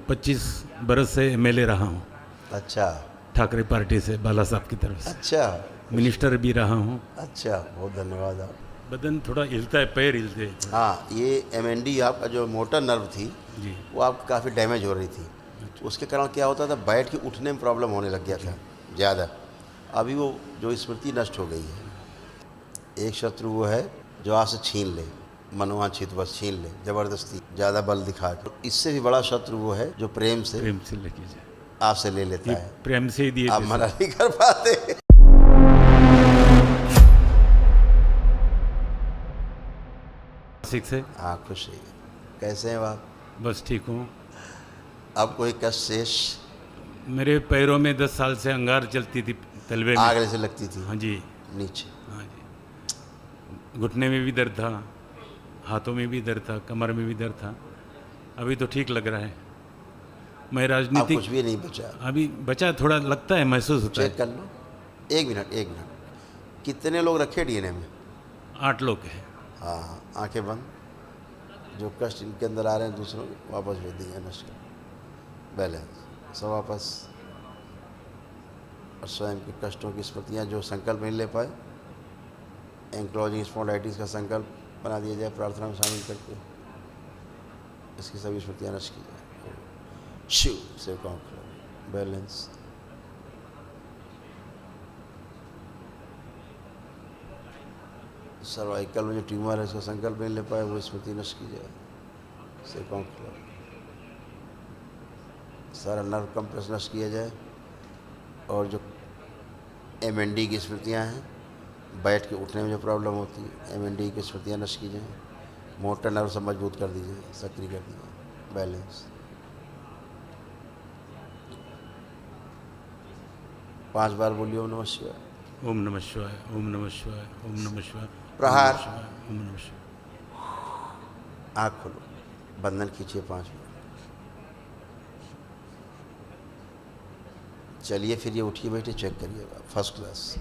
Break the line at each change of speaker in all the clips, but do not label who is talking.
25 बरस से एमएलए रहा हूँ।
अच्छा
ठाकरे पार्टी से, बाला साहब की तरफ से।
अच्छा
मिनिस्टर भी रहा हूँ।
अच्छा, बहुत धन्यवाद आप।
बदन थोड़ा हिलता है, पैर हिलते हैं थोड़ा।
हाँ, ये एमएनडी आपका जो मोटर नर्व थी
जी।
वो आपकी काफ़ी डैमेज हो रही थी। उसके कारण क्या होता था, बैठ के उठने में प्रॉब्लम होने लग गया था ज़्यादा। अभी वो जो स्मृति नष्ट हो गई है। एक शत्रु वो है जो आपसे छीन ले, मनोवांछित बस छीन ले, ज़बरदस्ती ज़्यादा बल दिखा के। इससे भी बड़ा शत्रु वो है जो प्रेम से
लेके जाए।
आपसे ले लेता
ये
है।
प्रेम से ही दिए
आप
थे
मना
सब।
नहीं कर पाते।
सिख से।
हाँ, खुश रहिए। कैसे हैं आप?
बस ठीक हूँ।
अब कोई कष्ट शेष?
मेरे पैरों में 10 साल से अंगार चलती थी, तलवे में।
आग जैसे लगती थी
हाँ जी।
नीचे।
हाँ जी। घुटने में भी दर्द था, हाथों में भी दर्द था, कमर में भी दर्द था। अभी तो ठीक लग रहा है। मैं
अब
राजनीतिक
कुछ भी नहीं बचा।
अभी बचा, थोड़ा लगता है, महसूस होता
चेक
है।
कर लो। एक मिनट एक मिनट। कितने लोग रखे डीएनए में?
8 लोग हैं।
हाँ हाँ, आंखें बंद। जो कष्ट इनके अंदर आ रहे हैं दूसरों को वापस भेज देंगे। नष्ट बैलेंस सब वापस। और स्वयं के कष्टों की स्मृतियाँ जो संकल्प नहीं ले पाए, एंक्लोजिंग स्पॉन्डाइटिस का संकल्प बना दिया जाए प्रार्थना में शामिल करके। इसकी सभी स्मृतियाँ नष्ट की जाए। शिव से कॉन्कर बैलेंस। सर्वाइकल में जो ट्यूमर है इसका संकल्प नहीं ले पाए, वो स्मृति नष्ट की जाए। से कॉन्कर सारा नर्व कंप्रेस नष्ट किया जाए। और जो एमएनडी की स्मृतियाँ हैं, बैठ के उठने में जो प्रॉब्लम होती है, एमएनडी की स्मृतियाँ नष्ट की जाएँ। मोटर नर्व सब मजबूत कर दी जाए, सक्रिय कर दी जाए। बैलेंस। 5 बार बोलिए ओम नमः शिवाय।
ओम नमः शिवाय, ओम नमः शिवाय, ओम नमः शिवाय।
प्रहार।
ओम नमः शिवाय।
आँख खोलो, बंधन खींचिए 5 बार। चलिए फिर ये उठिए बैठिए, चेक करिएगा। First class.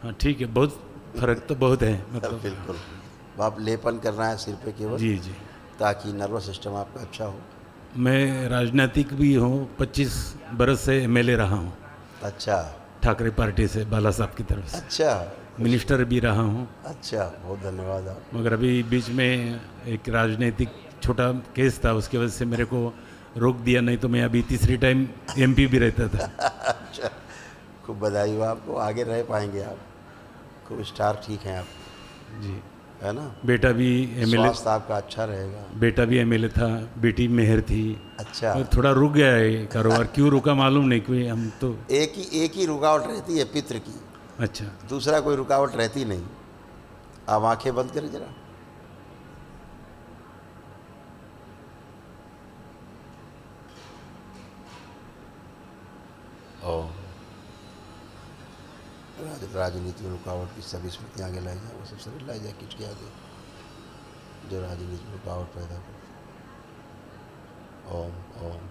हाँ ठीक है, बहुत फर्क तो बहुत है मतलब।
बिल्कुल। आप लेपन करना है सिर पे केवल,
जी जी।
ताकि नर्वस सिस्टम आपका अच्छा हो।
मैं राजनीतिक भी हूँ, 25 बरस से एमएलए रहा हूँ।
अच्छा
ठाकरे पार्टी से, बाला साहब की तरफ से।
अच्छा
मिनिस्टर भी रहा हूँ।
अच्छा, बहुत धन्यवाद आप।
मगर अभी बीच में एक राजनीतिक छोटा केस था, उसकी वजह से मेरे को रोक दिया, नहीं तो मैं अभी तीसरी टाइम एमपी भी रहता था।
अच्छा, खूब बधाई हो आपको। आगे रह पाएंगे आप, खूब स्टार ठीक हैं आप,
जी।
है ना?
बेटा भी एमएलए,
स्वास्थ्य आपका अच्छा रहेगा।
बेटा भी एमएलए था, बेटी मेहर थी।
अच्छा,
और थोड़ा रुक गया है कारोबार, क्यों रुका मालूम नहीं, कोई हम तो।
एक ही रुकावट रहती है, पितृ की।
अच्छा।
दूसरा कोई रुकावट रहती नहीं। आप आंखें बंद करें जरा। राजनीति में रुकावट की सभी स्मृतियाँ आगे लाई जाए, वो सब सभी लाई जाए खींच के आगे, जो राजनीति में रुकावट पैदा करती। ओम ओम।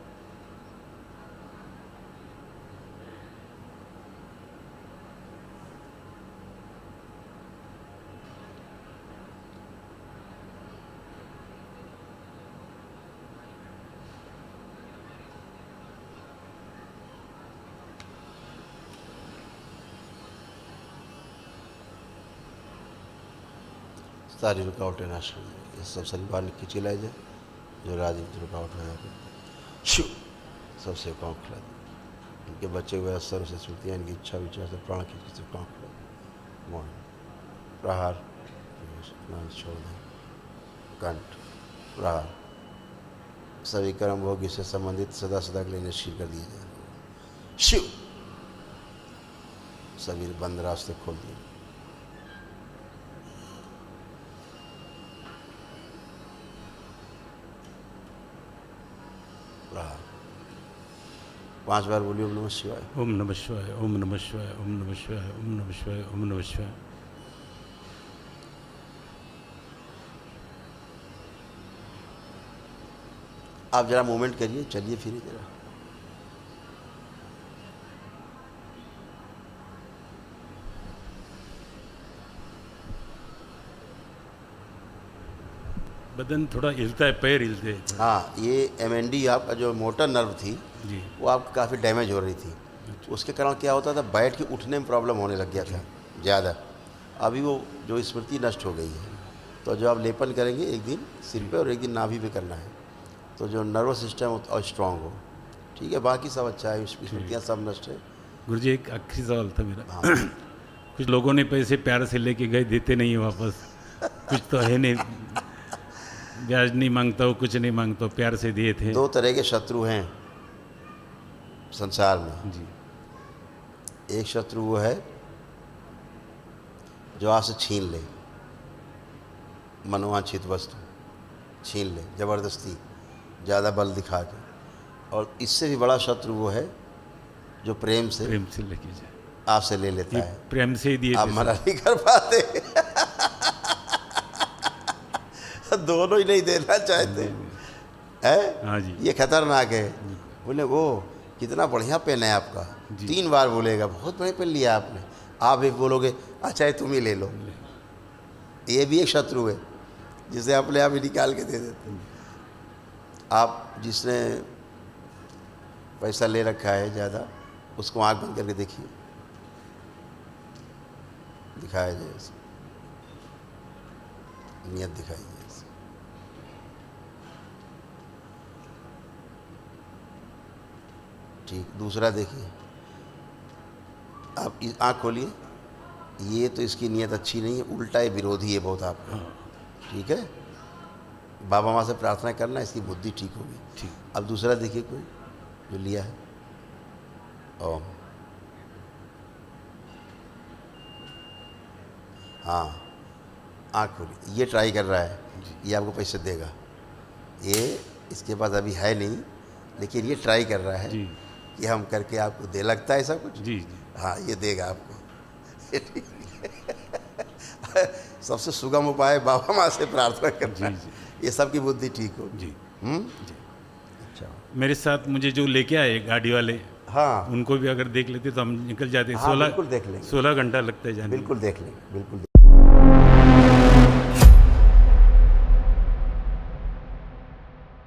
सारी रुकावटें नाश हो जाए, ये सब सभी बाहर खींच के लाई जाए, जो राजनीति रुकावट पैदा करती। शिव सबसे पाँव खिला दे। इनके बचे हुए असर से स्मृतियाँ, इनकी इच्छा विचार से प्राण खींच के पाँव खिला दे। मोहन प्रहार छोड़ दें। कंठ प्रहार। सभी कर्म भोगी से संबंधित सदा सदा के लिए निष्क्रिय कर दिए जाए। शिव सभी बंद रास्ते खोल दिए। प्रहार। 5 बार बोलिए ओम नमः शिवाय।
ओम नमः शिवाय, ओम नमः शिवाय, ओम नमः शिवाय, ओम नमः शिवाय, ओम नमः शिवाय।
आप जरा मूवमेंट करिए, चलिए फिरिए जरा।
बदन थोड़ा हिलता है, पैर हिलते हैं थोड़ा।
हाँ, ये MND आपका जो मोटर नर्व थी
जी।
वो आपकी काफ़ी डैमेज हो रही थी। उसके कारण क्या होता था, बैठ के उठने में प्रॉब्लम होने लग गया था ज़्यादा। अभी वो जो स्मृति नष्ट हो गई है, तो जो आप लेपन करेंगे एक दिन सिर पे और एक दिन नाभि पे करना है, तो जो नर्वस सिस्टम और स्ट्रांग हो। ठीक है, बाकी सब अच्छा है, स्मृतियाँ सब नष्ट है।
गुरुजी एक आखिरी सवाल था मेरा।
हाँ।
कुछ लोगों ने पैसे प्यार से लेके गए, देते नहीं है वापस। कुछ तो है नहीं, ब्याज नहीं मांगता हो, कुछ नहीं मांगता हो, प्यार से दिए थे।
2 तरह के शत्रु हैं संसार में।
जी।
एक शत्रु वो है जो आपसे छीन ले, मनोवांछित वस्तु छीन ले ज़बरदस्ती, ज़्यादा बल दिखा के। और इससे भी बड़ा शत्रु वो है जो प्रेम से
लेके जाए,
आपसे ले लेता
ये
है,
प्रेम से ही दिए
आप
थे
मना
सब।
नहीं कर पाते। दोनों ही नहीं देना चाहते हैं।
हाँ जी।
ये खतरनाक है। बोले वो कितना बढ़िया पेन है आपका, 3 बार बोलेगा बहुत बढ़िया पेन लिया आपने, आप भी बोलोगे अच्छा है तुम ही ले लो। ये भी एक शत्रु है जिसे अपने आप ही निकाल के दे देते। आप जिसने पैसा ले रखा है ज़्यादा, उसको आँख बंद करके देखिए, दिखाया जाए इसे, नियत दिखाई जाए इसे। ठीक, दूसरा देखिए, आप आँख खोलिए, ये तो इसकी नियत अच्छी नहीं है, उल्टा है, विरोधी है बहुत आपका। ठीक है, बाबा माँ से प्रार्थना करना, इसकी बुद्धि ठीक होगी।
ठीक।
अब दूसरा देखिए, कोई जो लिया है, ओम। हाँ, आँख खोलिए, ये ट्राई कर रहा है, ये आपको पैसे देगा। ये इसके पास अभी है नहीं, लेकिन ये ट्राई कर रहा है
जी
कि हम करके आपको दे, लगता है ऐसा कुछ।
जी जी।
हाँ, ये देगा आपको। सबसे सुगम उपाय बाबा माँ से प्रार्थना करना,
जी,
ये सबकी बुद्धि ठीक हो।
जी
हम्म?
जी।
अच्छा।
मेरे साथ मुझे जो लेके आए गाड़ी वाले,
हाँ
उनको भी अगर देख लेते तो हम निकल जाते।
हाँ, बिल्कुल देख लेंगे,
16 घंटा लगता है जाने में।
बिल्कुल देख लेंगे, बिल्कुल।